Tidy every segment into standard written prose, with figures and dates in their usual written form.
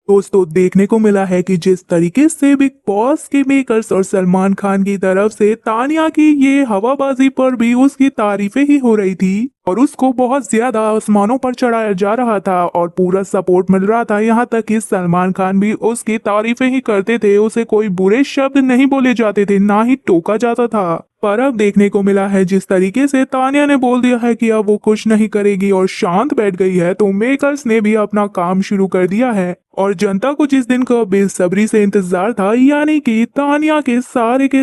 दोस्तों देखने को मिला है कि जिस तरीके से बिग बॉस के मेकर्स और सलमान खान की तरफ से तानिया की ये हवाबाजी पर भी उसकी तारीफें ही हो रही थी और उसको बहुत ज्यादा आसमानों पर चढ़ाया जा रहा था और पूरा सपोर्ट मिल रहा था। यहाँ तक कि सलमान खान भी उसकी तारीफें ही करते थे, उसे कोई बुरे शब्द नहीं बोले जाते थे, ना ही टोका जाता था। पर अब देखने को मिला है जिस तरीके से तानिया ने बोल दिया है कि अब वो कुछ नहीं करेगी और शांत बैठ गई है, तो मेकर्स ने भी अपना काम शुरू कर दिया है और जनता को जिस दिन का बेसब्री से इंतजार था, यानी कि तानिया के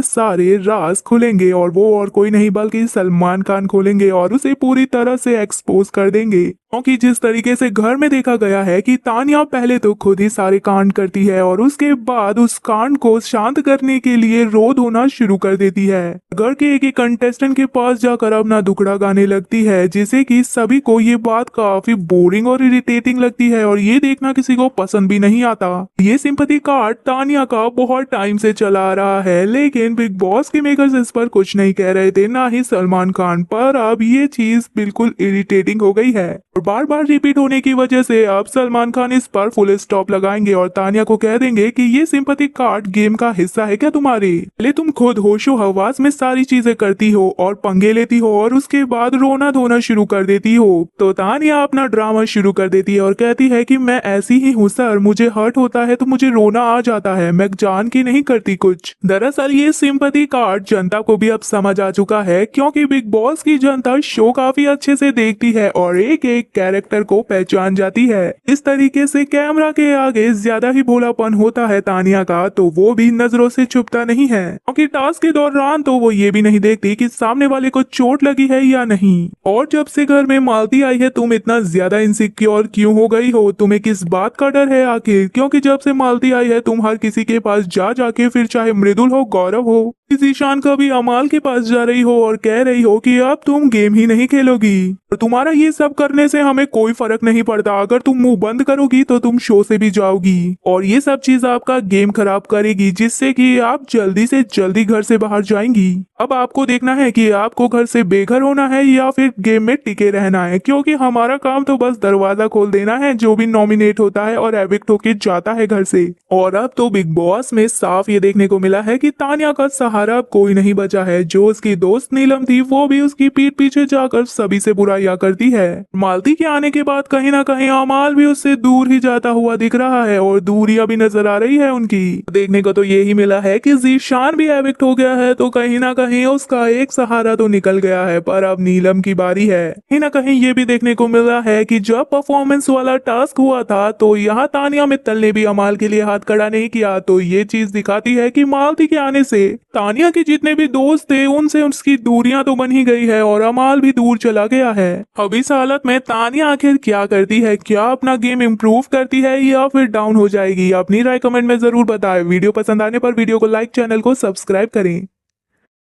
सारे राज खुलेंगे और वो और कोई नहीं बल्कि सलमान खान खोलेंगे और उसे पूरी तरह से एक्सपोज कर देंगे। क्योंकि जिस तरीके से घर में देखा गया है कि तानिया पहले तो खुद ही सारे कांड करती है और उसके बाद उस कांड को शांत करने के लिए रो धोना शुरू कर देती है। घर के एक कंटेस्टेंट के पास जाकर अपना दुखड़ा गाने लगती है, जिसे कि सभी को ये बात काफी बोरिंग और इरिटेटिंग लगती है और ये देखना किसी को पसंद भी नहीं आता। ये सिंपैथी कार्ड तानिया का बहुत टाइम से चला आ रहा है, लेकिन बिग बॉस के मेकर्स इस पर कुछ नहीं कह रहे थे, ना ही सलमान खान। पर अब ये चीज बिल्कुल इरिटेटिंग हो गई है और बार बार रिपीट होने की वजह से अब सलमान खान इस पर फुल स्टॉप लगाएंगे और तानिया को कह देंगे कि ये सिंपैथी कार्ड गेम का हिस्सा है क्या तुम्हारे? पहले तुम खुद होशो हवास में सारी चीजें करती हो और पंगे लेती हो और उसके बाद रोना धोना शुरू कर देती हो। तो तानिया अपना ड्रामा शुरू कर देती है और कहती है कि मैं ऐसी ही हूँ सर, मुझे हर्ट होता है तो मुझे रोना आ जाता है, मैं जान के नहीं करती कुछ। दरअसल ये सिंपैथी कार्ड जनता को भी अब समझ आ चुका है, क्योंकि बिग बॉस की जनता शो काफी अच्छे से देखती है और एक एक कैरेक्टर को पहचान जाती है। इस तरीके से कैमरा के आगे ज्यादा ही भोलापन होता है तानिया का, तो वो भी नजरों से छुपता नहीं है, क्योंकि टास्क के दौरान तो वो ये भी नहीं देखती कि सामने वाले को चोट लगी है या नहीं। और जब से घर में मालती आई है, तुम इतना ज्यादा इनसिक्योर क्यों हो गई हो? तुम्हें किस बात का डर है आखिर? क्योंकि जब से मालती आई है तुम हर किसी के पास जा जाके, फिर चाहे मृदुल हो, गौरव हो, ईशान कभी अमाल के पास जा रही हो और कह रही हो कि अब तुम गेम ही नहीं खेलोगी और तुम्हारा ये सब करने से हमें कोई फर्क नहीं पड़ता, अगर तुम मुंह बंद करोगी तो तुम शो से भी जाओगी और ये सब चीज आपका गेम खराब करेगी, जिससे कि आप जल्दी से जल्दी घर से बाहर जाएंगी। अब आपको देखना है कि आपको घर से बेघर होना है या फिर गेम में टिके रहना है, क्योंकि हमारा काम तो बस दरवाजा खोल देना है जो भी नॉमिनेट होता है और एविक्ट होके जाता है घर से। और अब तो बिग बॉस में साफ ये देखने को मिला है कि तानिया का सहारा अब कोई नहीं बचा है। जो उसकी दोस्त नीलम थी वो भी उसकी पीठ पीछे जाकर सभी से बुराइयां करती है। मालती के आने के बाद कहीं ना कहीं अमाल भी उससे दूर ही जाता हुआ दिख रहा है और दूरियां भी नजर आ रही है उनकी। देखने को तो यही मिला है कि ज़ीशान भी एविक्ट हो गया है, तो कहीं ना कहीं उसका एक सहारा तो निकल गया है। पर अब नीलम की बारी है। कहीं ना कहीं ये भी देखने को मिला है कि जब परफॉर्मेंस वाला टास्क हुआ था तो यहाँ तानिया मित्तल ने भी अमाल के लिए हाथ खड़ा नहीं किया, तो ये चीज दिखाती है कि मालती के आने से तानिया के जितने भी दोस्त थे उनसे उसकी दूरियां तो बन ही गई है और अमाल भी दूर चला गया है। अब इस हालत में तानिया आखिर क्या करती है? क्या अपना गेम इम्प्रूव करती है या फिर डाउन हो जाएगी? अपनी राय कमेंट में जरूर बताएं। वीडियो पसंद आने पर वीडियो को लाइक, चैनल को सब्सक्राइब करें।